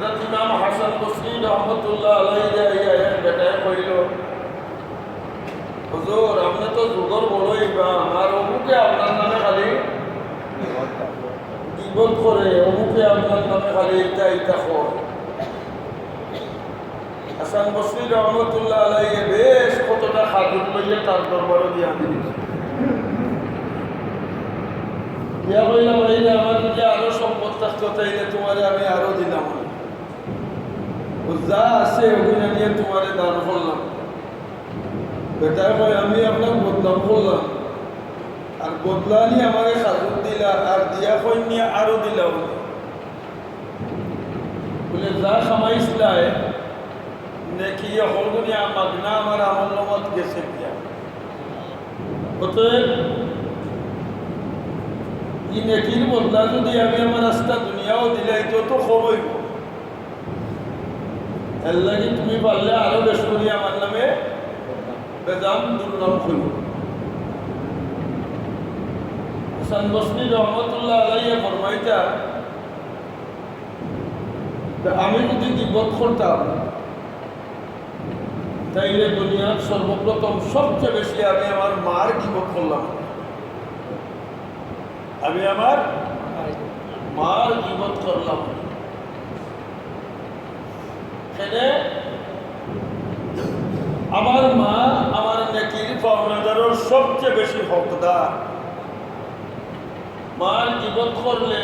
হযরত ইমাম হাসান বসরি রহমাতুল্লাহ আলাইহি এক বেটায় কইল, হুজুর আপনি তো যুগর বড় ইমাম, আর অমুকে আপনার নামে খালি গীবত করে, অমুকে আপনার নামে খালি এটা এটা কয়। হাসান বসরি রহমাতুল্লাহ আলাইহি বেশ কতটা খাদুর লইয়া তার দরবারে দিয়ে আনি দিয়া কইলাম, এই যে আমার যদি আরো সম্পদ থাকতো তাইলে তোমারে আমি আরো দিলাম, যা আছে ওখানে নিয়ে তোমারে দান করলাম। বেটার কয় আমি আপনার বদনাম করলাম, আর বদলা নিয়ে আমাকে খাজুর দিলা, আর দিয়া কই নিয়ে আরো দিলাম। বলে যা খামাইছিলাই নেকি হল দুনিয়া মাগনা আমার আমল নামাত গেছে দিয়া। অতএব এই নেকির বদলা যদি আমি আমার রাস্তা দুনিয়াও দিলাই তো খবই এর লাগে তুমি পারলে আরো বেশ করি আমার নামে বেদাম দুর্নাম করিব। হাসান বসরি রহমতুল্লাহ আলাইহি ফরমাইতা, আমি যদি গীবত করতাম তাইলে দুনিয়ার সর্বপ্রথম সবচেয়ে বেশি আমি আমার মার গীবত করলাম। আমি আমার মার গীবত করলাম। আমার মা আমার নেকির পাওনাদারের সবচেয়ে বেশি হকদার। মার গীবত করলে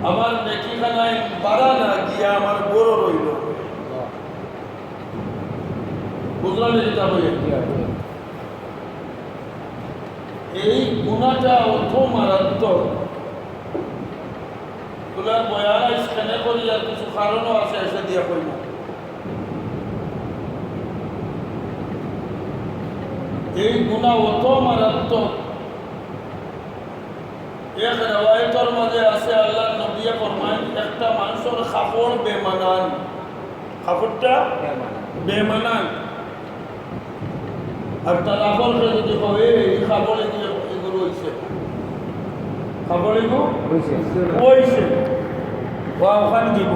আমার নেকিখানায় বাড়া না গিয়া আমার বড় রইল। বুঝলাম এটা হইয়া এই গুণাটা অর্থ মারাত্মক। তোলার বয়ান স্ক্যানে করি, আর কিছু কারণও আছে এসে দিয়া করি না। এই গুণা অত মারাত্মক, এক রেওয়ায়তের মাঝে আছে আল্লাহ নবী ফরমায়, একটা মানুষের কাপড় বেমানান, কাপড়টা বেমানান, আর তার আপলকে যদি কবে এই কাপড়ে দিয়ে এগুলো হয়েছে, কাপড় এগুলো হয়েছে ওখান দিব,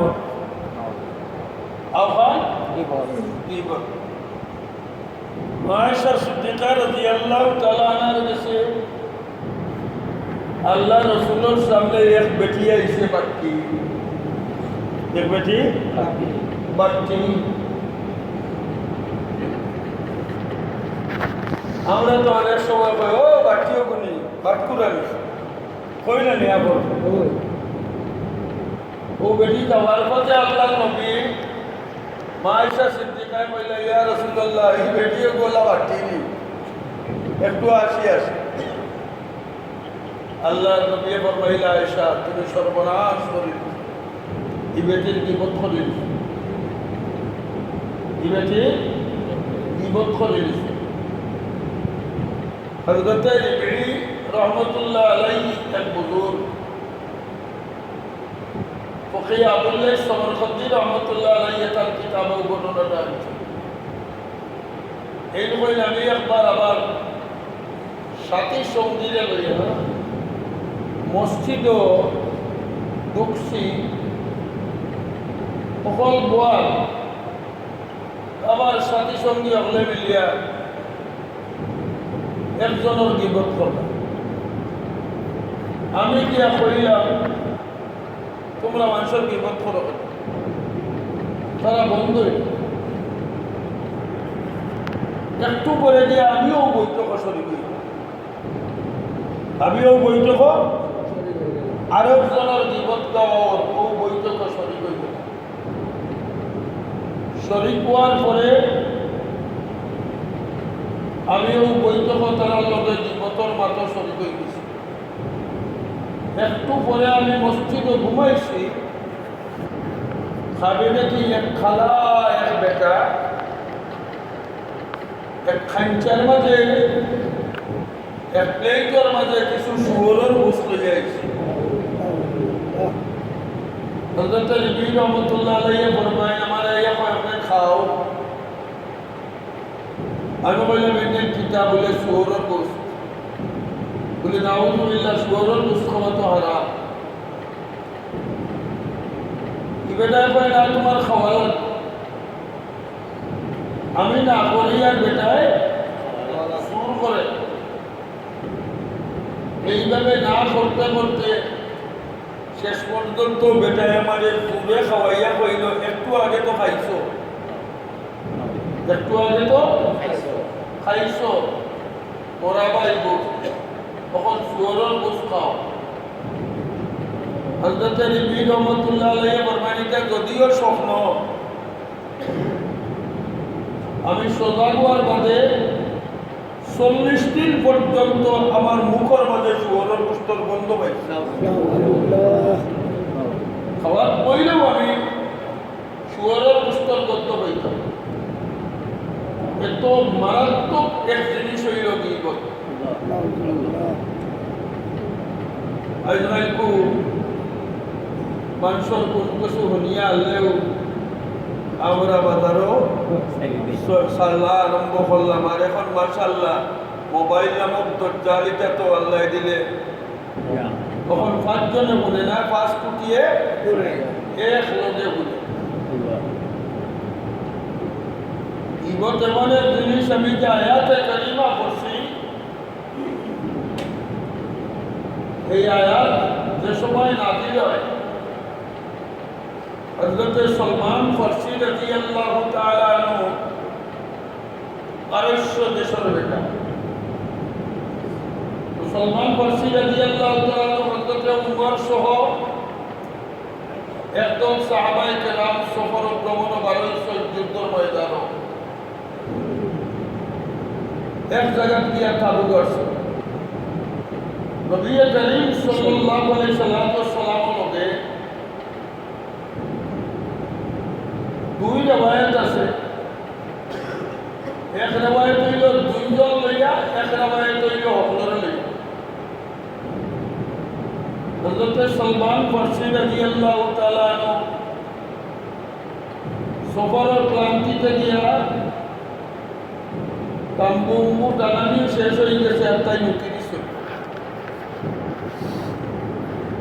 ওখান দিব। আয়েশা সিদ্দিকা রাদিয়াল্লাহু তাআলা আনহার কাছে আল্লাহ রসুলের সামনে এক বেটি আইছে, বাট্টি, এক বেটি বাট্টি। আমরা তো অনেক সময় কই ও বাট্টিও গুনি বাটকুরানি কই না নিয়া বল। ও বেটি যাওয়ার পথে আল্লাহ নবী আয়েশা সিদ্দিকায় কইলা, ইয়া রাসূলুল্লাহ এই বেটিও গোলা বাট্টি নি, একটু আসি। আল্লাহ নবী ফরমাইলা, আয়েশা তুমি সর্বনাশ করিল, এই বেটির গীবত করিল, এই বেটির গীবত করিল। হযরত রিবঈ রহমাতুল্লাহ আলাইহি এক বুজুর্গ ফকিহ আবুল্লাহ সমরকন্দি রহমাতুল্লাহ আলাইহি তার কিতাবে বর্ণনা আছে। এই নয় আমি একবার আবার সাথী সঙ্গীরে লইয়া মসজিদও ঢুকছি, সকল বোয়াল আবার সাথী সঙ্গী হলে মিলিয়া একজনের গীবত করলাম। আমি গিয়া কইলাম, তোমরা মানুষের গীবত করো, তারা বন্ধ একটু করে দিয়ে আমিও বৈঠক শরীর, আমিও বৈঠক আরেকজনের গীবত গাওয়ার ও বৈঠক শরীর হইল। শরীর হওয়ার পরে আমিও বৈঠক তার লগে গীবতর মাত্র শরীর হয়ে গেছি। একটু পরে আমি মসজিদে ঘুমাইছি, খাবে দেখি এক খালা এক বেটা এক খাঞ্চার মাঝে এক প্লেটের মাঝে কিছু শুয়োরের গোশত লইয়া আইছে। হযরত রিবঈ রহমাতুল্লাহ আলাইহি ফরমায়, আমার আইয়া কয় খাও। আমি বললাম এটা কিতা? বলে শুয়োরের গোশত। বলে নাউযুবিল্লাহ, শুয়োরের গোশত খাওয়া তো হারাম। বেটায় কয় না তোমার খাওয়া লাগবে, আমি না করি আর বেটায় সুর করে। এইভাবে না করতে করতে শেষ পর্যন্ত বেটায় আমাদের পুরে খাওয়াইয়া কইল একটু আগে তো খাইছো, একটু আগে তো খাইছো, ওরা বাইব তখন সুয়রের গোস খাও। হযরত রিবি রহমাতুল্লাহ আলাইহি ফরমানিটা যদিও স্বপ্ন, আমি সজাগ হওয়ার বাদে 40 দিন পর্যন্ত আমার মুখের মাঝে সুয়রের গোস্তর গন্ধ পাইছি। খাওয়ার পইলেও আমি সুয়রের গোস্তর গন্ধ পাইতাম। এত মারাত্মক এক জিনিস হইল গীবত। আজকালকু মানুষের কোন কিছু শুনিয়া আনলেও আমরা বাজারও সাল্লা আরম্ভ করলাম। আর এখন মাশাআল্লাহ মোবাইল নামক দজ্জালিটা তো আল্লাহ দিলে, তখন 5 জনে বলে না, 5 কুটিয়ে এক লগে বলে। গীবত এমন এক জিনিস, আমি যে আয়াতে কারিমা পড়ছি, এই আয়াত যে সময় নাযিল হয়, হযরত সলমান ফারসি রাদিয়াল্লাহু তাআলা আনহু পারস্য দেশের বেটা। তো সলমান ফারসি রাদিয়াল্লাহু তাআলা আনহু হযরত উমর সহ একদল সাহাবায়ে কেরাম সফর ভ্রমণ 1200 যুদ্ধের ময়দানে এক জায়গা গিয়া তাবু করছে। নবী করিম সাল্লাল্লাহু আলাইহি সাল্লাম লগে 2 রিওয়ায়াত আছে। এক রিওয়ায়াত হইল 2 জন লইয়া, এক রিওয়ায়াত হইল হযরত লইয়া। হযরত সলমান ফারসি রাদিয়াল্লাহু তাআলা আনহু সফরের ক্লান্তিতে গিয়া তাম্বু টানানি শেষ হয়ে গেছে, আর তাই মুক্তি দিচ্ছে,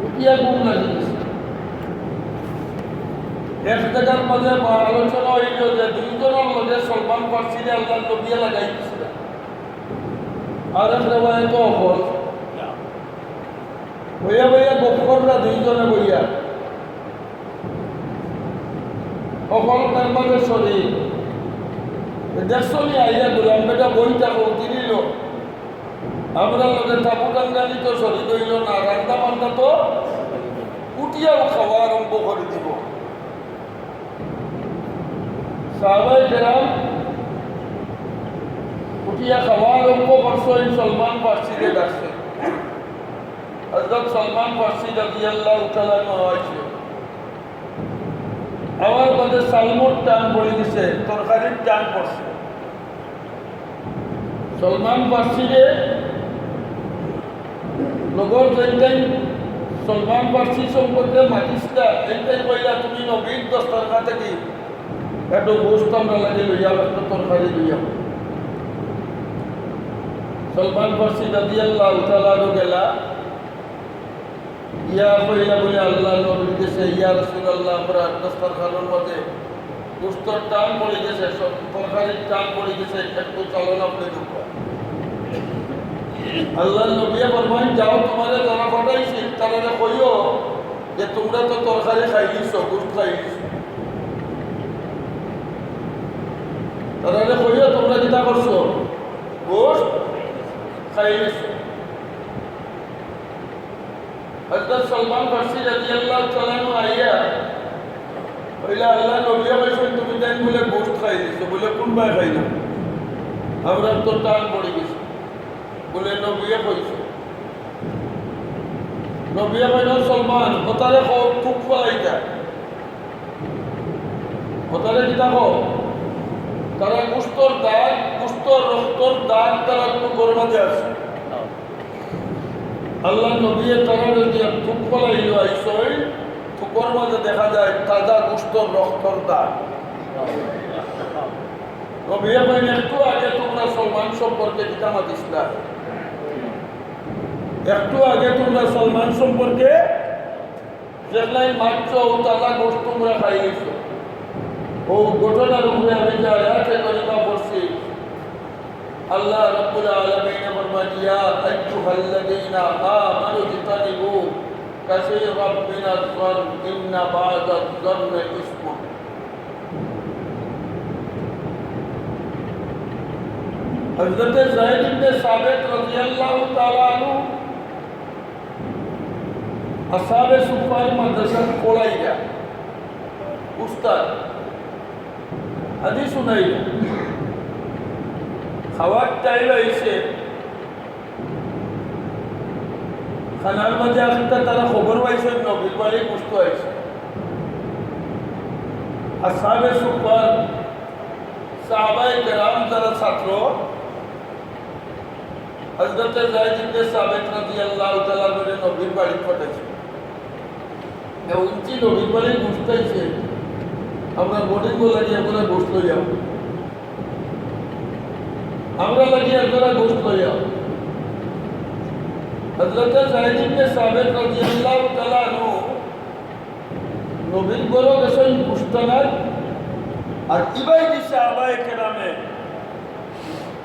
উঠিয়া ঘুম লাগি গেছে। এক জায়গার মাঝে আলোচনা হইল যে 2 জনের মধ্যে সলমান ফারসিরে আল্লাহ নবিয়া লাগাই দিছিল। আর এক রেওয়ায়ত অফল বইয়া বইয়া গফররা 2 জনে বইয়া অফল তার মাঝে শরীর দেখছনি আইয়া গোলাম বেটা বইটা কৌতি নিল, আমরা লোকের তাবু টাঙ্গানি তো শরীর হইল না, রান্না বান্না তো উঠিয়াও খাওয়া আরম্ভ করে দিব। সাহাবায়ে কেরাম উঠিয়া খাওয়া আরম্ভ করছে, সলমান ফারসিকে ডাকছে। হযরত সলমান ফারসি রাদিয়াল্লাহু তাআলা আনহু আমার কাছে সালমুর টান পড়ে গেছে, তরকারির টান পড়ছে। সলমান ফারসিরে লগর যেটাই সলমান ফারসি সম্পর্কে মাতিসটা এইটাই কইলা, তুমি নবীর দস্তরখান থেকে একটু গোস্ত আমরা লাগে লইয়া, একটা তরকারি লইয়া। সলমান ফারসি রাদিয়াল্লাহু তাআলা গেলা ইয়া কইলা বলে আল্লাহ নবীর কাছে, ইয়া রাসূলুল্লাহ আমরা দস্তরখানের মধ্যে গোস্তর টান পড়ে গেছে, তরকারির টান পড়ে গেছে, একটু চলন আপনি ঢুকবা। আল্লাহ নবী ফরমায়, যাও তোমারে যারা পাঠাইছি তারা কইও যে তোমরা তো তরকারি খাইলিছো, গোস্ত খাইলিছো। তারা কইও তোমরা যেটা করছো গোস্ত খাইলিছো। হযরত সলমান ফারসি রাদিয়াল্লাহু তাআলা আনহু আইয়া কইলা, আল্লাহ নবী কইছেন তুমি তাই বলে গোস্ত খাইলিছো। বলে কোনবা খাইলা? আমরা তো টান পড়ে গেছে। বলে নবী কইছে। নবী কইল, সলমান ওতারে খুব ফলাইতা, ওতারে কিতা কো, তারা গোস্তর দাগ, গোস্তর রক্তর দাগ তারা তো করবাতে আছে। আল্লাহ নবী তারা যদি খুব ফলাইল আইসই, থুকর মাঝে দেখা যায় তাজা গোস্তর রক্তর দাগ। নবী কইলেন, একটু আগে তোমরা সলমান সম্পর্কে কিতা মাতিসলা, একটু আগে তোমরা সলমান সম্পর্কে দেখলাই মাত্র ও তাজা গোষ্ঠ তোমরা খাই গেছো ও ঘটনার উপরে আমি যে আয়াতে করিমা পড়ছি আল্লাহ রাব্বুল আলামিন ফরমান ইয়া আইয়ুহাল্লাযীনা আমানু ইজতানিবু কাসীরাম মিনাজ-যন্ন ইন্না বা'দাজ-যন্নি ইসমুন। হযরত যায়েদ ইবনে সাবিত রাদিয়াল্লাহু তাআলা আনহু আসহাবে সুফার মাদ্রাসার পড়াইয়া উস্তাদ হাদিস শুনাইয়া খাওয়ার টাইম আইসে খানার মাঝে আসতে তারা খবর পাইছে নবীর বাড়ি বুঝত আইসে আসহাবে সুফার সাহাবায়ে কেরাম যারা ছাত্র হযরত যায়েদ ইবনে সাবিত রাদিয়াল্লাহু তাআলা বলে নবীর বাড়ি পাঠাইছে উঞ্চি নবীর বাড়ি বুঝতেছে আমরা বোর্ডিং লাগিয়ে আমরা গোষ্ঠ লইয়া আমরা লাগিয়ে আপনারা গোষ্ঠ লইয়া হযরত যায়েদ ইবনে সাবিত রাদিয়াল্লাহু তাআলা আনহু নবীর বড় গেছেন পুস্তানার আর ইবাইদি সাহাবায়ে কেরামে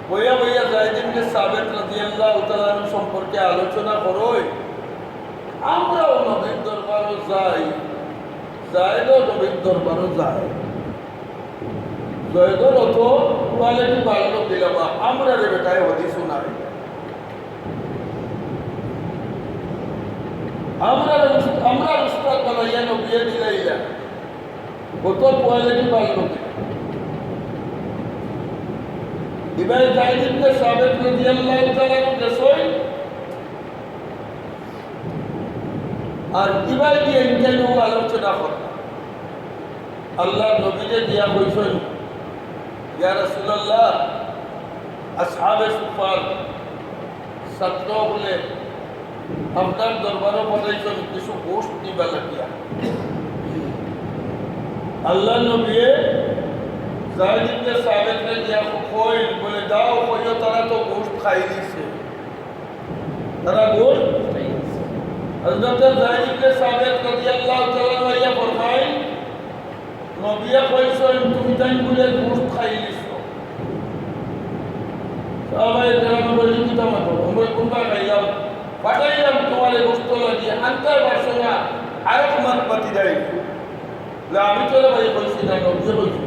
বইয়া বইয়া যায়েদ ইবনে সাবিত রাদিয়াল্লাহু তাআলা আনহু সম্পর্কে আলোচনা করোই আমরাও নবীর দরবারও যাই যায়েদও নবীর দরবারও যায় জয়দর অত কোয়ালিটি ভালো দিলাম আমরা রে বেটায় হাদিস শোনাই আমরা উস্তাদ বানাইয়া নবিয়ে দিলাইলা কত কোয়ালিটি ভালো এবার যায়েদ ইবনে সাবিত রাদিয়াল্লাহু তাআলা দেশই আর এবার দিয়ে ইন্টারভিউ আলোচনা কর আল্লাহ নবীকে দিয়া কইছেন ইয়া রাসূলুল্লাহ আসহাবে সুফার ছাত্র বলে আপনার দরবারে পাঠাইছেন কিছু গোষ্ঠ নিবা লাগিয়া আল্লাহ নবী যায়েদ ইবনে সাবিতকে দিয়া কই বলে দাও কইও তারা তো গোষ্ঠ খাই দিছে তারা গোষ্ঠ হযরত যায়েদ ইবনে সাবিত রাদিয়াল্লাহু তাআলা ইয়া ফরমায় নবিয়া কইছেন তুমি তাই বলে গোশত খাই দিছো সাহাবায়ে কেরাম বলে কি তামা তো আমরা কোনবা খাইলাম পাঠাইলাম তোমার গোশত লাগিয়ে আন্তর বাসনা আরেক মাত পাতি দেয় লা আমি তো ভাই কইছি না নবিয়া কইছি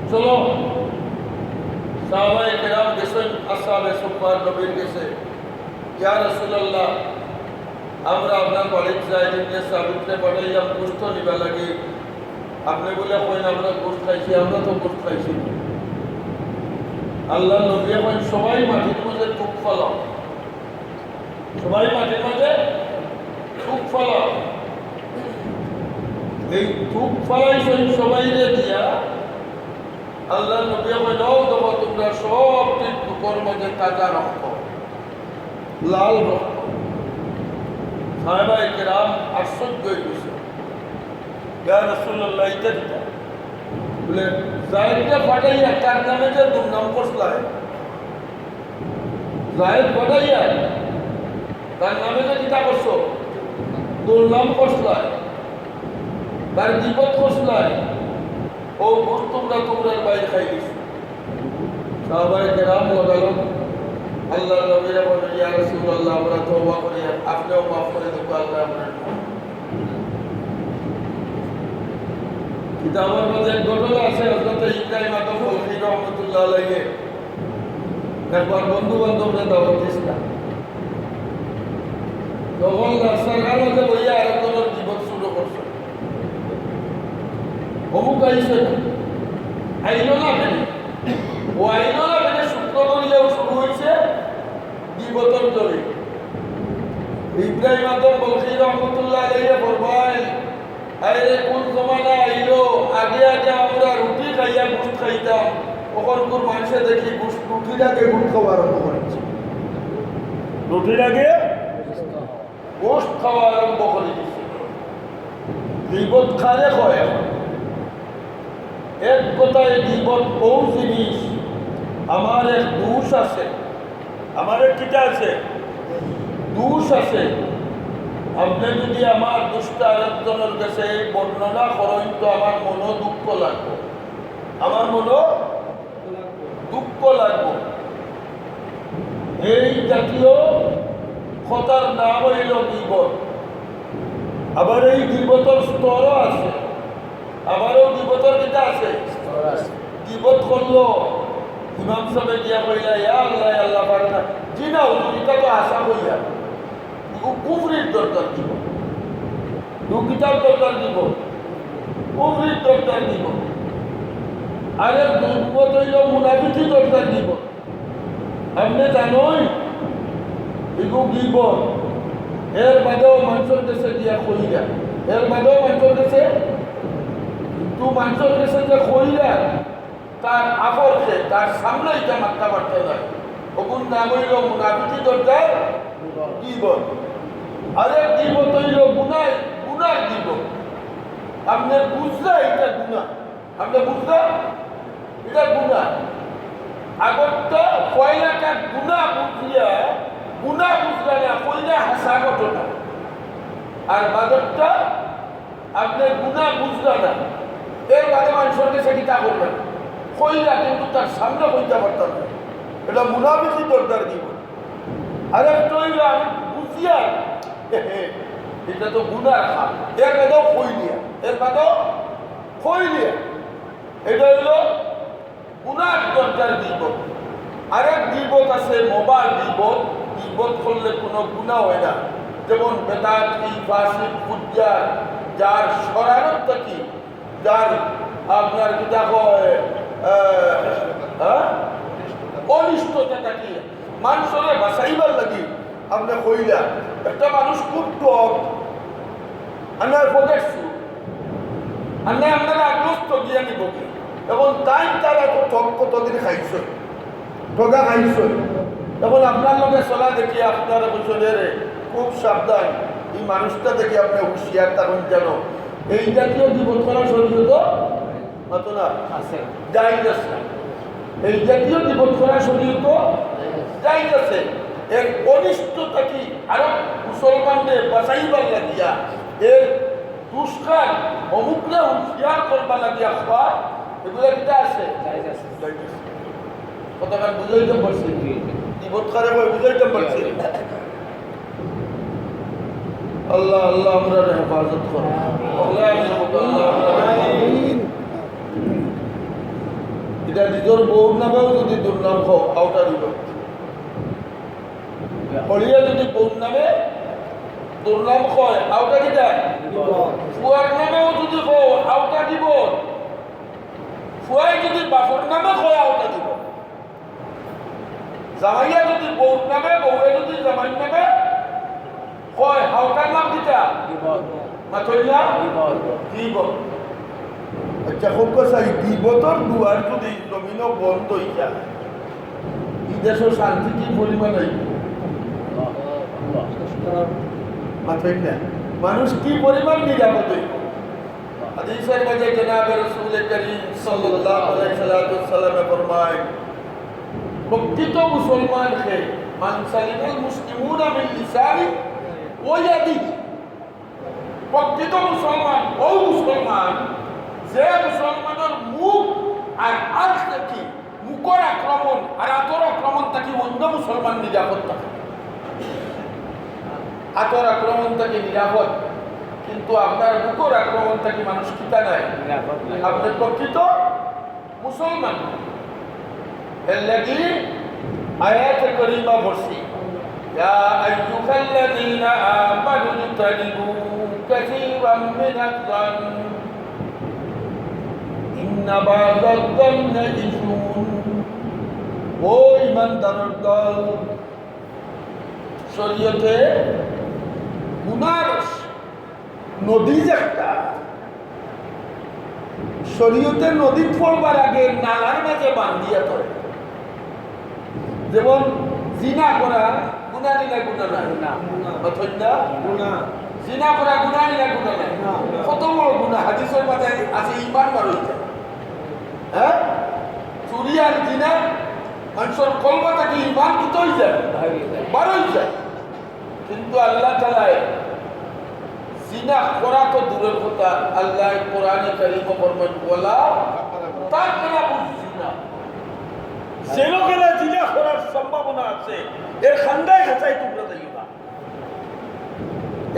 চলো সাহাবায়ে কেরাম গেছেন আসহাবে সুফার নবীর কাছে ইয়া রাসূলুল্লাহ আমরা আপনার বাড়িতে যায়েদ ইবনে সাবিতকে পাঠাইলাম গোশত নিবা লাগে আপনি বলে কইন আমরা গোশত খাইছি আমরা তো গোশত খাইছি আল্লাহ নবী বলেন সবাই মাটির মাঝে থুক ফলাও সবাই মাটির মাঝে থুক ফলাও এই থুক ফলাইছেন সবাইরে দিয়া আল্লাহ নবী বলেন ও দেখো তোমরা সব টুকর মধ্যে তাজা রক্ত লাল রক্ত সাহাবায়ে কেরাম আশ্চর্য হয়ে গেছে ইয়া রাসূলুল্লাহ এটা দিতা বলে যায়েদকে পাঠাইয়া তার নামে যে দুর্নাম করছলাই যায়েদ পাঠাইয়া তার নামে যে কিতা করছো দুর্নাম করছলাই তার বিপদ করছলাই ও গোশত তোমরা বাইরে খাই দিছো সাহাবায়ে কেরাম লাগালো আল্লাহ নবী বলেন ইয়া রাসূলুল্লাহ আমরা তওবা করি আপনিও মাফ করে দেন আল্লাহ আপনার কিতাবের মধ্যে ঘটনা আছে হযরত ইব্রাহিম আদম বলখি রাহমাতুল্লাহ আলাইহি একবার বন্ধু বান্ধবরা দাওয়াত দিয়েছিলেন তখন রাস্তার মধ্যে বইয়া আরেকজনের জীবন শুরু করছে অমুক আইসে আইলো না ও আইলো না শুক্র করিয়াও শুরু হয়েছে বিবতন ধরে ইব্রাহিম আদম বলখি রাহমাতুল্লাহ আলাইহি ফরমায় আরে কোন জমানা আইলো আগে আগে আমরা রুটি খাইয়া গোশত খাইতাম ওখানকার মানুষে দেখি রুটির আগে গোশত খাওয়া আরম্ভ করেছে রুটির আগে গোশত খাওয়া আরম্ভ করে দিচ্ছে বিপদ খারে হয় এক কথায় বিপদ ও জিনিস আমার এক দোষ আছে আমার এক কিটা আছে দোষ আছে আপনি যদি আমার দুষ্ট আরেকজনের কাছে বর্ণনা করেন তো আমার মনো দুঃখ লাগবে, আমার মনো দুঃখ লাগবে। এই জাতীয় কথার নাম হইল গীবত। আবার এই গীবতের স্তরও আছে, আবারও গীবতের কিতা আছে। গীবত করলো ইমাম সাহেব গিয়া কইলা ইয়া আল্লাহ আল্লাহ পারে না, জি না এটা তো আশা কইয়া কুফরির দরকার দিব, দুঃখিতার দরকার দিব, কুফরির দরকার দিব। আরে দুর্গত হইল মুনাফিকি দরকার দিব। আপনি জানোই এগু গীবত, এর বাদেও মানুষের কাছে দিয়া কইরা, এর বাদেও মানুষের কাছে, কিন্তু মানুষের কাছে যে কইরা তার আপরকে তার সামনে এটা মাত্রা মারতে যায়, ওগুন নাম হইল মুনাফিকি দরকার গীবত। আরে গীবত হইল গুনাহ, গুনাহ গীবত। আপনি বুঝলা এটা গুনাহ, আপনি বুঝলা এটা গুনাহ। আগরটা পয়লাটা গুনাহ বুঝিয়া, গুনাহ বুঝলা না কইলা হাসা ঘটনা, আর বাদরটা আপনি গুনাহ বুঝলা না, এর বাদে মানুষের কাছে কিতা করবেন কইলা, কিন্তু তার সামনে কইতে পারতাম না, এটা মুনাফিকি দরকার দিব। আর একটা হইল আমি বুঝিয়া এটা তো গুনার খা, এর বাদেও কইলিয়া, এর বাদেও কইলিয়া, এটা হইল গুনার দরকার দিব। আরেক গীবত আছে মোবাইল গীবত। গীবত করলে কোনো গুনাহ হয় না, যেমন বেদাতি, ফাসিক, ফুজ্জার, যার শরারত থাকি, যার আপনার কি দেখো অনিষ্টতা থাকি, মানুষের বাঁচাইবার লাগি আপনি কইলা একটা মানুষ খুব টক আমার প্রদেশু আমি আপনারা আগ্রস্ত গিয়া নিব, এখন তাই তারা তো ঠক কতদিন খাইছ, ঠগা খাইছ, এখন আপনার লোকে চলা দেখি আপনারা বলছেন রে খুব সাবধান, এই মানুষটা দেখে আপনি হুঁশিয়ার তখন যেন এই জাতীয় জীবন করা শরীর তো হতো না যাই যাচ্ছে, এই জাতীয় জীবন করা শরীর তো যাই যাচ্ছে। এর অনিষ্টতা কি আরো মুসলমানদের বাঁচাইবার লাগিয়া, এর দুষ্কার অমুকরা হুঁশিয়ার করবার লাগিয়া খাওয়া, এগুলো কিটা আছে কথাটা বুঝাইতে পারছি, জীবন করে বুঝাইতে পারছি। আল্লাহ আল্লাহ আমরা হেফাজত করো, এটা নিজের বউর নামেও যদি দুর্নাম হোক আওতা দিব, হলিয়া যদি বউর নামে দুর্নাম হয় আওতা কি যায়, ফুয়ার নামেও যদি হো আওতা দিব, ফুয়াই যদি বাপর নামে হয় আওতা দিব, জামাইয়া যদি বউর নামে, বউয়ে যদি জামাইর নামে হয় আওতার নাম দিতা মাথইলা গীবত। আচ্ছা খুব কথা গীবতর দুয়ার যদি জমিনও বন্ধ হয়ে যায়, এই দেশের শান্তি কি পরিমাণ হইব মাথই না, মানুষ কি পরিমাণ নিরাপদ হইব। হাদিসের মাঝে জনাবে রাসূল করিম সাল্লাল্লাহু আলাইহি ওয়াসাল্লাম ফরমায়, প্রকৃত মুসলমানকে মান সালিমাল মুসলিমুনা মিন লিসানি ওয়া ইয়াদিহি, প্রকৃত মুসলমান ওই মুসলমান যে মুসলমানের মুখ আর আজ থেকে মুখের আক্রমণ আর আতর আক্রমণ থেকে অন্য মুসলমান নিরাপদ থাকে, আতর আক্রমণ থেকে নিরাপদ, কিন্তু আপনার মুখের আক্রমণ থেকে মানুষ কিতা নাই, আপনি প্রকৃত মুসলমান। এর লাগি আয়াত কারীমা পড়ছি, ইয়া আইয়ুহাল্লাযীনা আমানু ইজতানিবু কাসীরাম মিনাজ-যান্ন ইন্না বা'দাজ-যান্নি ইসমুন। ও ঈমানদারের দল, শরীয়তে গুনার নদী একটা, শরীয়তে নদী পড়বার আগে নালার মাঝে বান্ধিয়া ধরে, যেমন জিনা করা গুনাহ নিলা গুনাহ না, অথবা গুনাহ জিনা করা গুনাহ নিলা গুনাহ না, কত বড় গুনাহ হাদিসের মাঝে আছে, ঈমান বার হয়ে যায়। হ্যাঁ, চুরি আর জিনা মানুষের কলবা থেকে ঈমান কি হয়ে যায়, বার হয়ে যায়। কিন্তু আল্লাহ তাআলা জিনা করা তো দূরের কথা, আল্লাহ কোরআনে কারীমে ফরমান ওয়ালা তাকরাবুজ জিনা। যে লোকেরা জিনা করার সম্ভাবনা আছে এর খান্দায় খাঁচায় তোমরা যাইও না,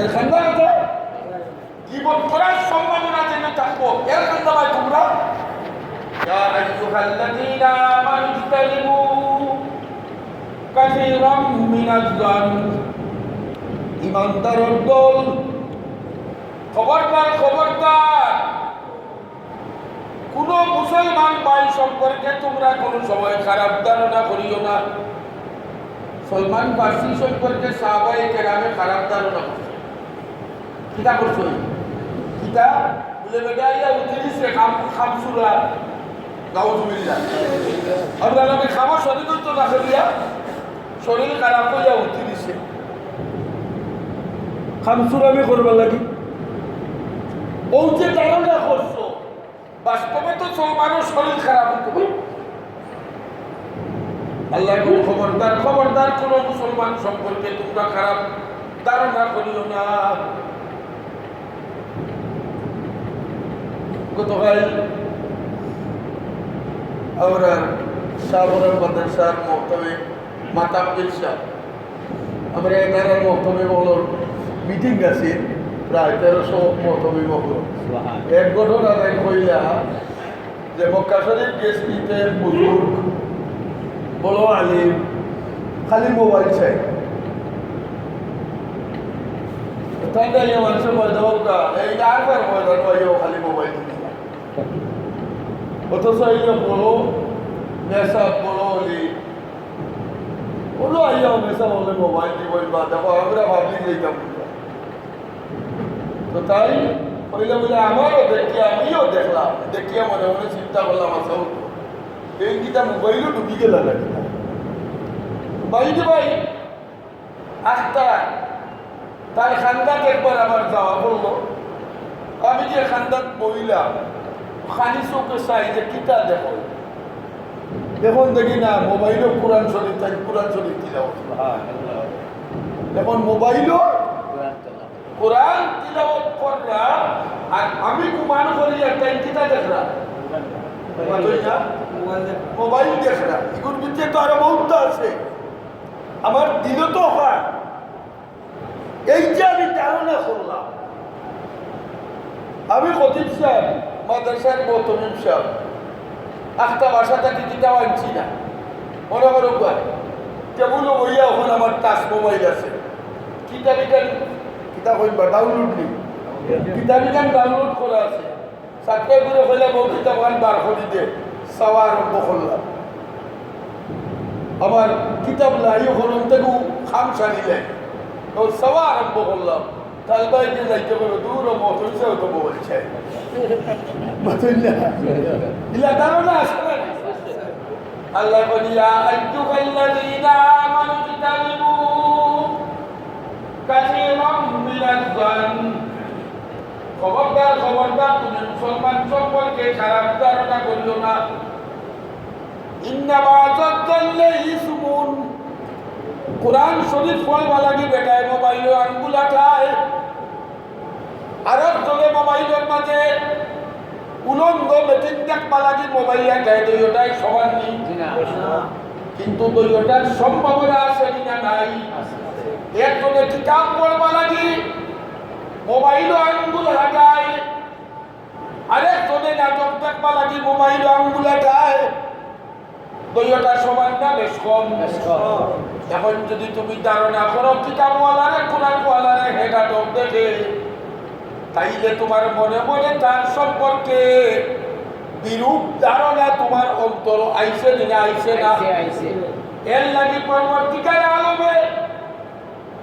এর খান্দায় খাঁচায় জীবন করার সম্ভাবনা যেন থাকবো এর খান্দায় তোমরা ইয়া আইয়ুহাল্লাযীনা আমানু ইজতানিবু কাসীরাম মিনাজ-যান। ইমানদারের দল, খবরদার খবরদার, কোন মুসলমান ভাই সম্পর্কে তোমরা কোনো সময় খারাপ ধারণা করিও না। সলমান ফার্সি সম্পর্কে সাহাবায়ে কেরামে খারাপ ধারণা করছে, কিতা করছে, কিতা বলে বেগাইয়া উঠিছে খামসুরা নাউজুবিল্লাহ। আপনার আমি খাবার শরীর তো না করিয়া শরীর খারাপ হইয়া উঠি দিছে খামসুরামি করবার লাগি। ও যে ধারণা করছো বাস্তবে তো সলমানের শরীর খারাপ হইতে। আল্লাহ খবরদার খবরদার, কোন মুসলমান সম্পর্কে তোমরা খারাপ ধারণা করিও না। গতকাল আমরা শাহবরার মাদ্রাসার মহতমে মাতাব্বির সাহেব, আমরা এনারা মহতমে বলর মিটিং আছে, প্রায় 1300 মহতমে বলর। এক ঘটনা দেখ হইলা যে মক্কা শরীফ গেছিতে বুজুর্গ বড় আলিম খালি মোবাইল চাই, তাই মানুষের ময়দা এই আরবার ময়দান হইয়াও খালি মোবাইল দিচ্ছে। অথচ এই বড় নেশা বড় হলি বলো আইয়াও নেশা বলে মোবাইল দিবই বা দেখো আমরা ভাবলি যেতাম। তো তাই হইলে বলে আমারও দেখিয়া আমিও দেখলাম, দেখিয়া মনে মনে চিন্তা করলাম আসা এই কিটা মোবাইলও ঢুকি গেল না কিনা বাইরে ভাই আখতা তার খান্দাত একবার আমার যাওয়া বললো। আমি যে খান্দাত বইলাম খানি চোখে চাই যে কিতা দেখো, এখন দেখি না মোবাইলও কোরআন শরীফ তাই কোরআন শরীফ তিলাওয়াত, এখন মোবাইলও কোরআন তিলাওয়াত কররা আর আমি কুমান করি একটা কিতা দেখরা মোবাইল দেখরা। এগুলোর ভিতরে তো আরো বহুত আছে, আমার দিল তো হয় এই যে আমি ধারণা করলাম। আমি খতিব সাহেব মাদ্রাসার মহতমিম সাহেব একটা বাসা থাকি কিতাব আনছি না, মনে করো কেবল বইয়া ওখানে আমার টাচ মোবাইল আছে, কিতাব কিতাব হইবা ডাউনলোড নি কিতাব ডাউনলোড করা আছে। সাতটায় করে হইলে বউ কিতাব বার করে দিয়ে চাওয়া আরম্ভ করলাম। আমার কিতাব লাই হরম থেকে খাম সারিলে চাওয়া আরম্ভ করলাম। তাল বাইকে যাইতে পারো দূর মত হয়েছে তো বলছে ইলা ধারণা আছে না। আল্লাহ বলিয়া আইয়ুহাল্লাযীনা আমানু ইজতানিবু কাসীরাম মিনাজ-যান। খবরদার খবরদার, তুমি মুসলমান সম্পর্কে খারাপ ধারণা করিও না। ইন্নামা যাজ্জাল্লা ইসমুন। কোরআন শরীফ পড়বা লাগি বেটায় মোবাইল আঙ্গুলাটায় আর চলে মোবাইলের মাঝে উলঙ্গ বেটিং দেখবা লাগি মোবাইলটায় দুইটাই সমান নেই, কিন্তু দুইটার সম্ভাবনা আছে না নাই। একজনে কিতাব পড়বা লাগি মোবাইল আঙ্গুল হাঁটায়, আরেকজনে নাটক দেখবা লাগি মোবাইল আঙ্গুল হাঁটায়। দুইটা সমান না বেশ কম? এখন যদি তুমি ধারণা করো কিতাবওয়ালারে কোরআনওয়ালারে হে নাটক দেখে, তাইলে তোমার মনে মনে তার সম্পর্কে বিরূপ ধারণা তোমার অন্তর আইছে না আইছে না? এর লাগি পরবর্তীকালে আলমে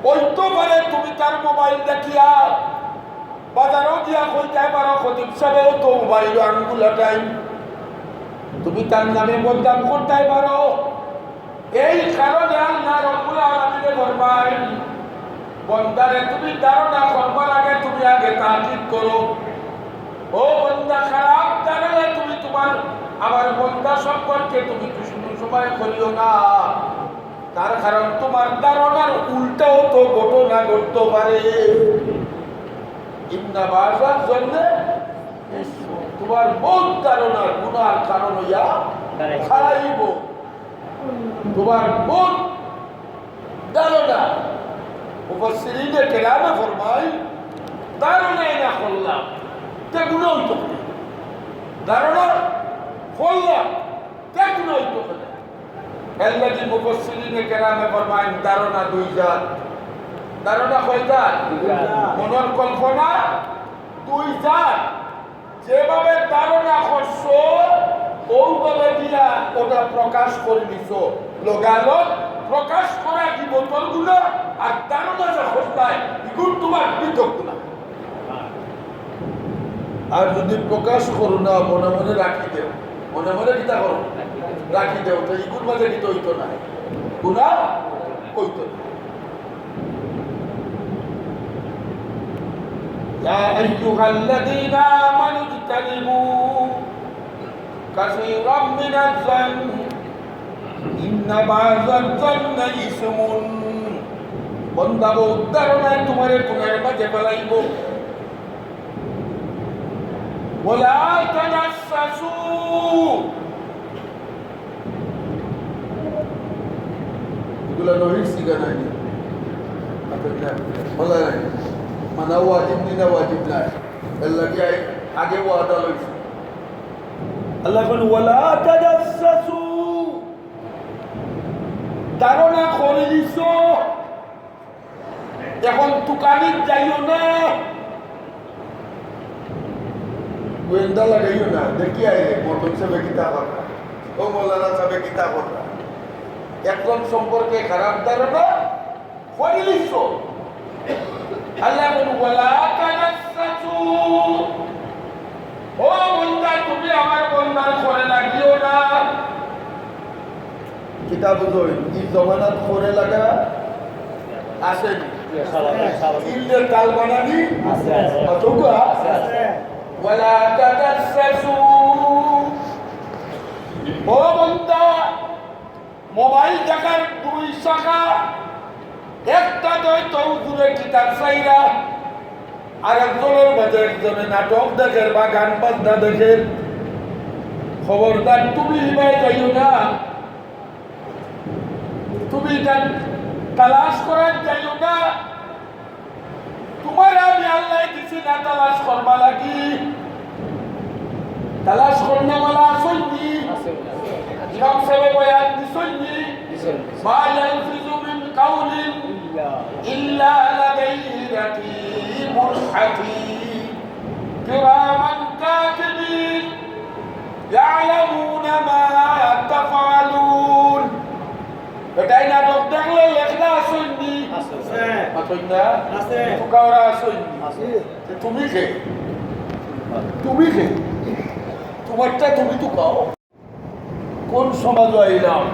বলতে পারে তুমি তার মোবাইল দেখিয়া বাজারও দিয়া কইতে পারো খতিব সাহেবও তো মোবাইল আঙ্গুল হাঁটাই, তুমি তার নামে বদনাম করতে পারো। এই কারণে আল্লাহ রাব্বুল আলামিন ফরমায় বন্দারে তুমি ধারণা করবার আগে তুমি আগে তাকিদ করো। ও বন্দা, খারাপ ধারণা তুমি তোমার আমার বন্দা সম্পর্কে তুমি কোনো সময় করিও না, তার কারণ তোমার ধারণার উল্টাও তো ঘটনা ঘটতে পারে। ইন্না বাজার জন্য তোমার বহুত ধারণা গুনার কারণ হইয়া খারাইব তোমার বহুত ধারণা মুফাসসিরিনে কেরামে ফরমায় ধারণাই না করলাম তে গুণ হইতো ধারণা করলাম তে গুণ হইতো এল্লাজি মুফাসসিরিনে কেরামে ফরমায় ধারণা দুই জাত ধারণা কয় জাত মনের কল্পনা দুই জাত যেভাবে ধারণা করছো ওইভাবে দিয়া ওটা প্রকাশ করে দিছ লোগালক প্রকাশ করা কি বোতল গুলো আর ধারণা যে হস্তায় এগুলো তোমার পৃথক গুণা আর যদি প্রকাশ করো না মনে মনে রাখি দেও মনে মনে কিতা করো রাখি দেও তো এগুলোর মাঝে কিতা হইতো না গুণা হইতো না يا أيها الذين آمنوا اجتنبوا كثيرا من الظن إن بعض الظن إثم বন্দাবো উদ্ধারণায় তোমার গুনাহের মাঝে ফেলাইব ওয়ালা তাজাসসু এগুলা নহির সিগা নাই আপনারা বলা নাই মানা ওয়াজিব না ওয়াজিব নাই আল্লাহ কি আগে ওয়াদা লইছে আল্লাহ বলেন ওয়ালা তাজাসসু ধারণা করে দিছো এখন তুকানিত যাইও না গোয়েন্দা লাগাইও না দেখি আইলে মতন সাহেব কিতাব কথা ও মৌলানা সাহেব কিতাব কথা একজন সম্পর্কে খারাপ ধারণা করে দিছো আল্লাহ বলেন ওয়ালা তাজাসসু ও বন্দা তুমি আমার বন্দার করে লাগিও না কিতাব বুঝোই এই জমানাত করে লাগা আসেনি ইল্লের কাল বানানি আছে অতটা আছে ওয়ালা তাজাসসু ও বন্দা মোবাইল দেখার দুই শাখা একটা তো দূরে কিতাব চাইরা আর একজনের মাঝে একজনে নাটক দেখে বা গান বাজনা দেখে খবরদার তুমি হিমায় যাইও না তুমি তালাশ করার যাইও না তোমার আমি আল্লাহ দিছি না তালাশ করবা লাগি তালাশ করলে বলা আসেননি ইমাম সাহেব বয়ান দিছেননি মা ইয়ালফিজু মিন কাউলিন ইল্লা লাদাইহি রাকিবুন হাকিম কিরামান কাতিবিন ইয়ালামুনা মা তাফআলুন এটাই নাটক দেখলে লেখনা আসেননি আছে আসেন না আছে তুকাওরা আসেননি আছে তুমি কে তোমারটা তুমি তো কাও কোন সমাজ আইলাম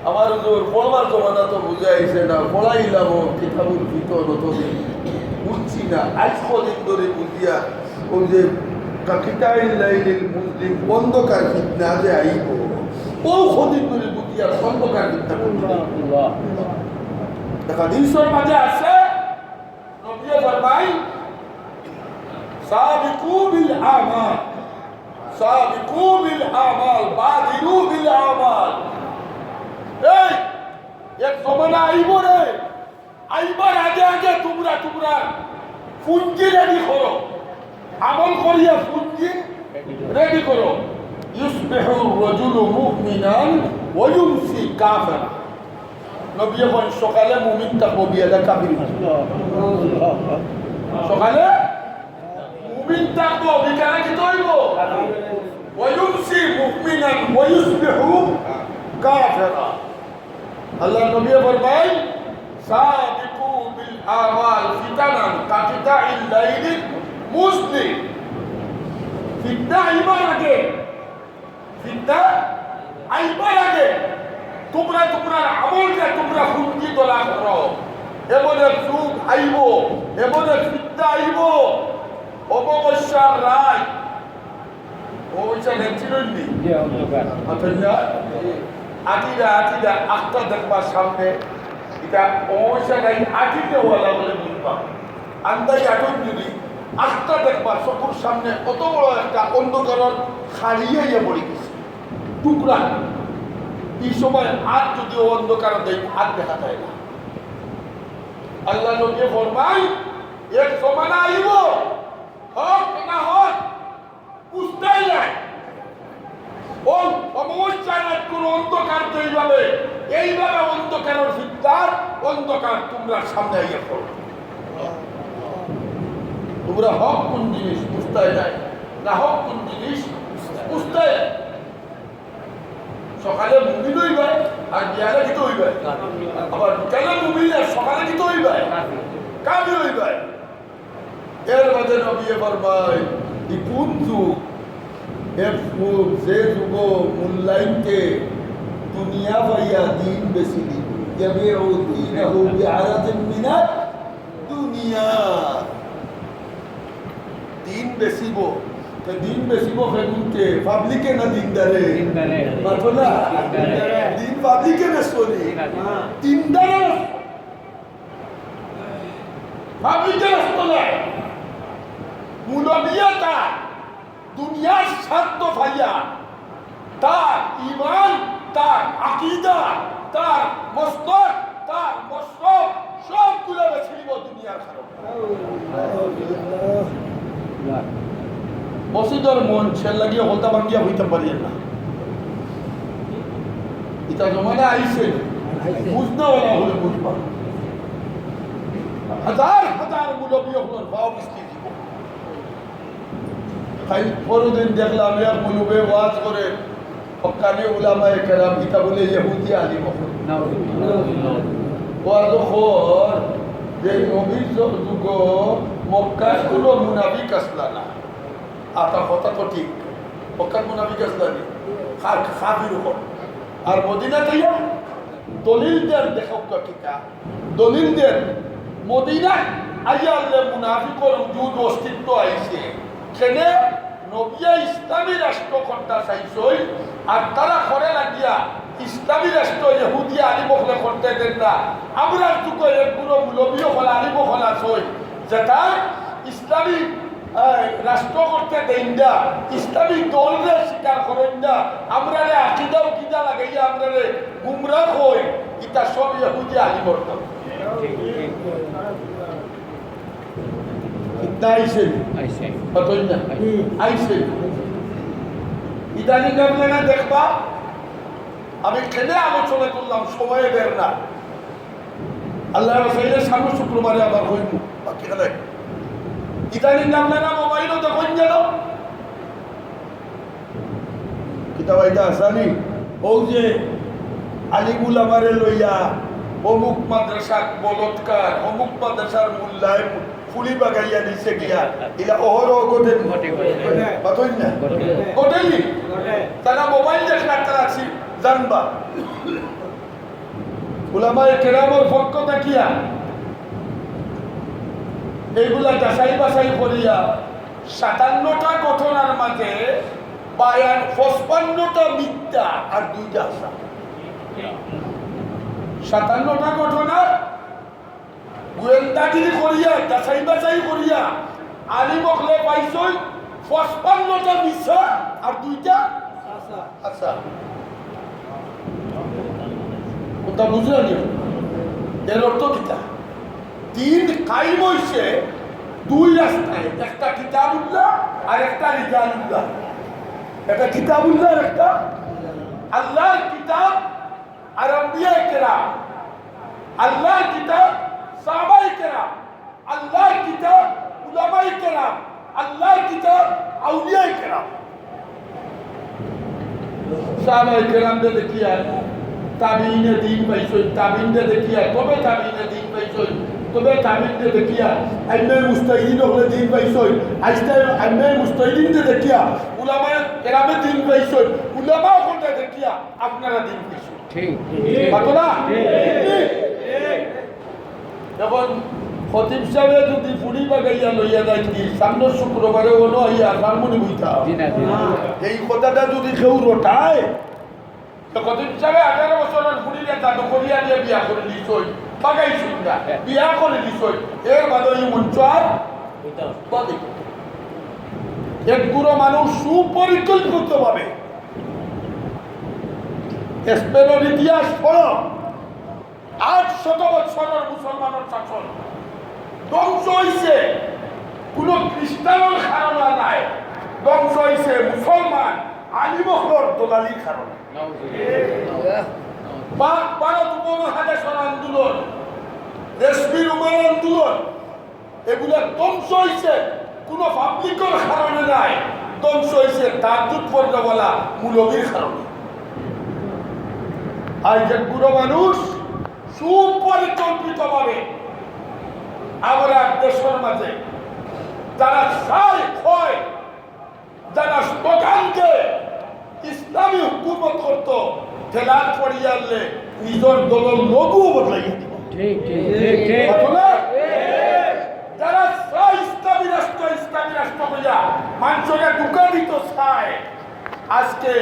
আমার জোর পড়বার জমানা তো বুঝাইছে না পড়াইলাম কিতাবুল ভিতর নতুন বুঝছি না আজ কদিন ধরে বুঝিয়া ওই যে কাকিটাইল লাইলিল মুসলিম বন্ধকার ফিতনা যে আইব ও কদিন ধরে বুঝিয়া বন্ধকার ফিতনা আল্লাহ দেখা দিনসর মাঝে আছে নবী ফরমাই সাবিকু বিল আমাল বাদিরু বিল আমাল এই এক জমানা আইব রে আইবার আগে আগে তোমরা পুঞ্জি রেডি করো আমল করিয়া পুঞ্জি রেডি করো ইউসবিহু রাজুলু মুমিনান ওয়া ইউমসি কাফিরা নবী বলেন সকালে মুমিন থাকবো বিয়াদা কাফির সকালে মুমিন থাকবো বিকালে কি হইব ওয়া ইউমসি মুমিনান ওয়া ইউসবিহু কাফিরা আল্লাহ নবী ফরমায় সাবিকু বিল আমাল ফিতানান কাকিতাইল লাইলিল মুসলিম ফিতনা আইবার আগে তোমরা আমলকে তোমরা ফুঞ্জি তোলা করো এমন এক যুগ আইব এমন এক ফিতনা আইব অমাবস্যার রায় অমাবস্যা দেখছিলেন নি আকিদা আখটা দেখবার সামনে এটা অবশ্যই নাই আটিতে ওয়ালা বলে বুঝবা আন্দাজ আটক যদি আটটা দেখবা চকুর সামনে কত বড় একটা অন্ধকারের খাড়িয়ে পড়ে গেছে টুকরা এই সময় আর যদি অন্ধকার দেয় আর দেখা যায় না আল্লাহ নবী ফরমায় এক জমানা আইব হক না হক বুঝতেই নাই ও অবশ্যই কোন অন্ধকার এইভাবে অন্ধকারের ফিতনার অন্ধকার তোমরা সামনে আইয়া পড়ো তোমরা হক কোন জিনিস বুঝতে নাই না হক কোন জিনিস বুঝতে সকালে মুভি হইবে আর বিয়ালে কি হইবে আবার বিকালে মুভি আর সকালে কি হইবে কাবি হইবে এর মধ্যে নবী ফরমায় এই কোন যুগ এর যুগ যে যুগ মূল্যায়নকে দুনিয়া ভাইয়া দিন বেশি দিন জামিউ দীনহু বিআরাদিন মিনাত দুনিয়া দিন বেশিব দিন বেশিব ফেগুনকে পাবলিকে না দিনদারে মাথলা দিন পাবলিকে না সরি দিনদারে পাবলিকে না মুলবিয়াতা দুনিয়ার স্বার্থ ভাইয়া তার ঈমান তার আকীদা তার মস্তক তার মশরব সবগুলো বেছে নিব দুনিয়ার কারণে মসজিদের মন ছেল লাগিয়ে হলতা ভাঙ্গিয়া হইতে পারি না এটা জমানা আইসে বুঝতে ওলা হলে বুঝবা হাজার হাজার মুলবী হলেন ভাব মিষ্টি দিব খাই পরদিন দেখলাম এক মুলবে ওয়াজ করে হক্কানি উলামায়ে কেরাম এটা বলে ইহুদি আলিম ওয়াজ খোর যে নবীর যুগ মক্কায় কোনো মুনাফিক আসলা না আতা কথা তো ঠিক মক্কার মুনাফিক আসলা নি খাফির উপর আর মদিনা থেকে দলিল দেন দেখাও কিতা দলিল দেন মদিনা আইয়া আল্লাহ মুনাফিকর উজুদ অস্তিত্ব আইছে সেনে নবিয়া ইসলামী রাষ্ট্র করতে চাইছই আর তারা করে লাগিয়া ইসলামী রাষ্ট্র ইহুদি আলিম হলে করতে দেন না আমরা যুগে পুরো মুলবীয় হল আলিম হল আসই যেটা ইসলামী রাষ্ট্র করতে দেন না ইসলামী দলরে স্বীকার করেন না আমরা আকিদাও কিদা লাগাইয়া আমরা গুমরাহ হই এটা সব ইহুদি আলিমর নাম ইদানিং আপনারা দেখবা আমি কেন আলোচনা করলাম সময় বের না আল্লাহ রসুলের সামনে শুক্রবারে আবার হইব বাকি দেখ ইদানিং আপনারা মোবাইলও দেখুন যেন কিতাব আইতা আসানি ও যে আলিমুল আমারে লইয়া অমুক মাদ্রাসার বলৎকার অমুক মাদ্রাসার মূল্যায়ন ফুলি বাগাইয়া দিছে গিয়া ইলা অহরহ গোটেন বাতই না গোটেনি তারা মোবাইল দেখা তারা আছি জানবা উলামায়ে কেরামের পক্ষ দেখিয়া এইগুলা যাচাই বাছাই করিয়া ৫৭টা ঘটনার মাঝে ৫৫টা মিথ্যা আর ২টা আসা ৫৭টা ঘটনা গোয়েন্দাগিরি করিয়া যাচাই বাছাই করিয়া আলিম হলে পাইছই ৫৫টা মিথ্যা আর ২টা আচ্ছা কোনটা বুঝলেন এর অর্থ কিতা তিন কাইম হইছে দুই রাস্তায় একটা কিতাবুল্লাহ আর একটা রিজালুল্লাহ একটা কিতাবুল্লাহ আর একটা আল্লাহর কিতাব আর আম্বিয়ায়ে কেরাম আল্লাহর কিতাব সাহাবায়ে কেরাম আল্লাহর কিতাব উলামায়ে কেরাম আল্লাহর কিতাব আউলিয়ায়ে কেরাম সাহাবায়ে কেরামদের দেখিয়া তাবিইনে দিন পাইছই তাবিইনদের দেখিয়া তবে তাবিইনে দিন পাইছই তবে তাবিইনদের দেখিয়া আইনে মুস্তাহিদিন হলে দিন পাইছই আইস্তা আইনে মুস্তাহিদিনদের দেখিয়া উলামায়ে কেরামে দিন পাইছই উলামা হলে দেখিয়া আপনারা দিন পাইছই ঠিক বাতলা ঠিক যখন খতিব সাহেব যদি ফুড়ি বাগাইয়া লইয়া যায় কি সামনের শুক্রবারে ওনো আইয়া হারমোনি বইতা এই কথাটা যদি কেউ রটায় তো খতিব সাহেব ১৮ বছরের ফুড়িরে জাদু করিয়া দিয়ে বিয়া করে দিছই বাগাই শুনরা বিয়া করে দিছই এর বাদে এই মঞ্চ আর বাদে এক গুরু মানুষ সুপরিকল্পিতভাবে স্পেনের ইতিহাস পড়ো 800 বছরের মুসলমানের শাসন ধ্বংস হয়েছে কোন খ্রিস্টানের কারণে নাই ধ্বংস হয়েছে মুসলমান আলিমহর দোলালির কারণে পাক ভারত উপমহাদেশের আন্দোলন রেশমির উপর আন্দোলন এগুলো ধ্বংস হয়েছে কোন পাবলিকের কারণে নাই ধ্বংস হয়েছে তাজ্জুদ পড়তে বলা মূলবীর কারণে আজ এক বুড়ো মানুষ সুপরিকল্পিতভাবে আমরা দেশের মাঝে যারা চাই হয় যারা স্লোগানকে ইসলামী হুকুমত করত ঠেলার পড়িয়ে আনলে নিজের দলের লঘু বদলাইয়া দিব যারা চাই ইসলামী রাষ্ট্র হইয়া মানুষকে ঢুকা দিত চায় আজকে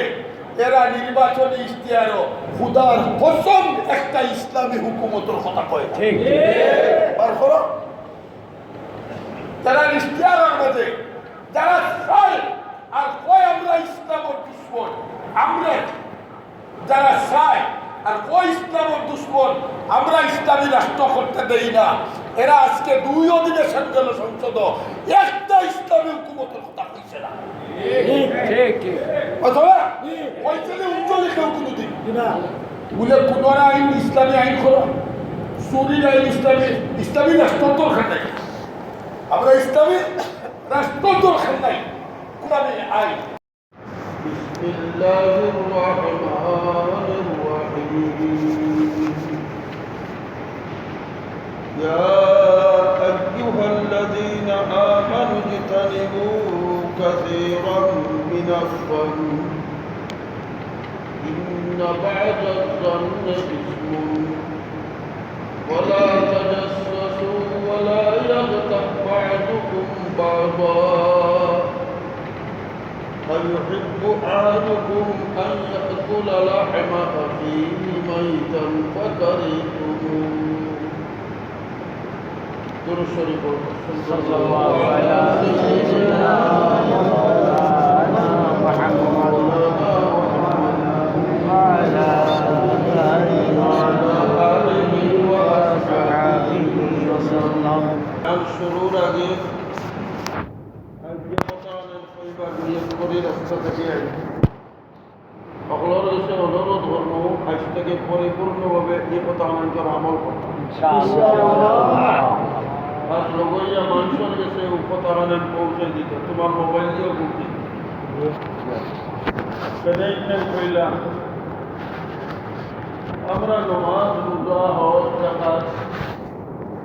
এরা নির্বাচনী ইশতেহারও খুদার কসম একটা ইসলামী হুকুমতের কথা কয় ঠিক বার করো যারা ইশতেহারের মধ্যে যারা চায় আর কয় আমরা ইসলামের দুশ্মন আমরা যারা চায় আর কয় ইসলামের দুশ্মন আমরা ইসলামী রাষ্ট্র করতে দেই না এরা আজকে 2 অধিবেশন গেল সংসদ একটা ইসলামী হুকুমতের কথা কইছে না অথবা পয়সাতে উজ্জ্বলে কেউ কোনোদিন বলে কোন আইন ইসলামী আইন করো সুরির আইন ইসলামী রাষ্ট্র দরকার নাই আমরা ইসলামী রাষ্ট্র দরকার নাই কোরআনে আইন বিসমিল্লাহির রহমানির রহিম ইয়া আইয়ুহাল্লাযীনা আমানু ইজতানিবু كثيرا من الظن إن بعض الظن إثم ولا تجسسوا ولا يغتب بعضكم بعضا أيحب أحدكم أن يأكل لحم أخيه ميتا فكرهتموه درود شريف صلى الله على سيدنا مولانا محمد وعلى آله وأصحابه وسلم الشرور আগে আজকে পতানের পরিবার নিয়ে করে রাস্তা থেকে সকলের কাছে অনুরোধ করব আজ থেকে পরিপূর্ণভাবে এই পতানের আমল করতে ইনশাআল্লাহ আর লগইয়া মানুষের কাছে উপতারণের পৌঁছে দিত তোমার মোবাইল দিয়েও পৌঁছে দিত কইলাম আমরা নমাজ রোজা হজ যাকাত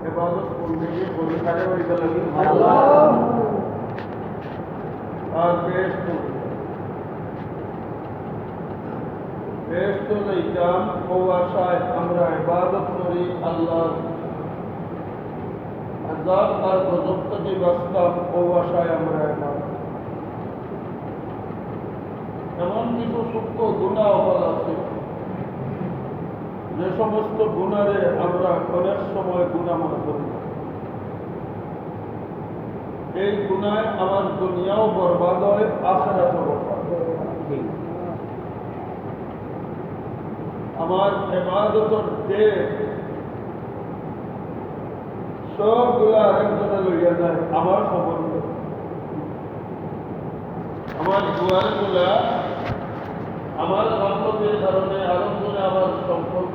ইবাদত বন্দেগী পরীক্ষারে হইতে লাগি আর বেশ তো যাইতাম ও আশায় আমরা ইবাদত করি আল্লাহ আযাব আর গজব থেকে বাঁচতাম ও আশায় আমরা এমন কিছু সূক্ষ্ম গুনাহ আছে যে সমস্ত গুনারে আমরা অনেক সময় গুনাহ মনে করি এই গুনায় আমার দুনিয়াও বরবাদ হয় আখিরাতও বরবাদ হয় আমার ইবাদতের দেহ সবগুলা আরেকজনে লইয়া যায় আমার খবর আমার দুয়ারগুলা আমার সম্পদের কারণে আরেকজনে আমার সম্পর্ক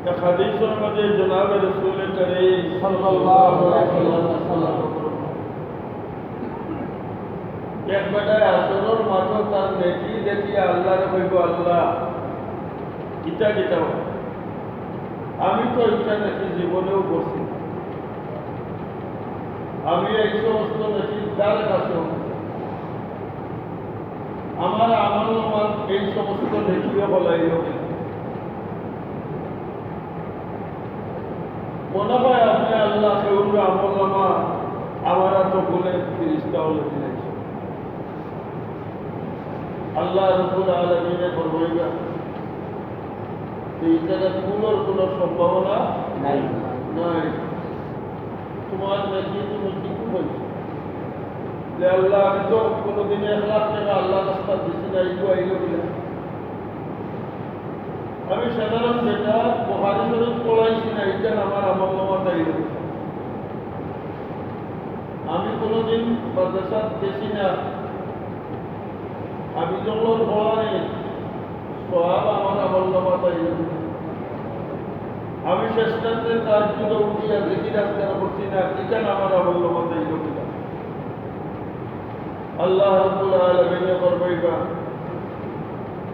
এক হাদিসের মধ্যে জনাব রাসূল করিম সাল্লাল্লাহু আলাইহি ওয়াসাল্লাম এক বেটায় আসরের মাঠে তার নেকি দেখিয়া আল্লাহরে কইব আল্লাহ কিতা কিতা আমি তো এটা নাকি জীবনেও করছি আমি এই সমস্ত নাকি যার কাছে আমার আমল নামার এই সমস্ত নেকিও বলাইও মনে হয় আপনি আল্লাহ কেউর আমল নামা আমার তো বলে 30টা হলে দিয়েছে আল্লাহ রব্বুল আলামিনে ফরমাইবা এই জায়গা ভুলের কোনো সম্ভাবনা নাই নাই। তোমার নাকি তুমি ঠিক বলছো যে আল্লাহ আমি তো কোনোদিন 1 লাখ টাকা আল্লাহ রাস্তা দিচ্ছি না, এইগুলো আইলো বলে আমি সাধারণ যেটা বুখারী শরীফ পড়াইছি না, এটা আমার আমল নামাতে আইলো। আমি কোনোদিন মাদ্রাসাত গেছি না, আমি যখন পড়াই সব আমার আমল নামাতে আইলো। আমি শেষটাতে তার জন্য উঠিয়া দেখি রাস্তা করছি না, এখানে আমার আমল নামাতে আইলো। আল্লাহ রাব্বুল আলামিন করবাইবা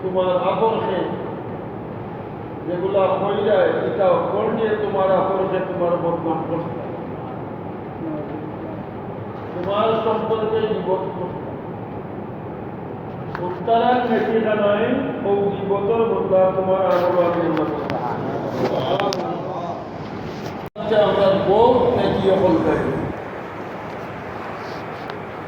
তোমার আপরকে যেগুলা হয়ে যায় এটা অপর নিয়ে তোমার আপরকে তোমার বদনাম করছে, তোমার সম্পর্কে বিপদ করছে। উত্তরার নেকি জানাই ও বিপদর বদলা তোমার আমল আমরা বহু নেকি হল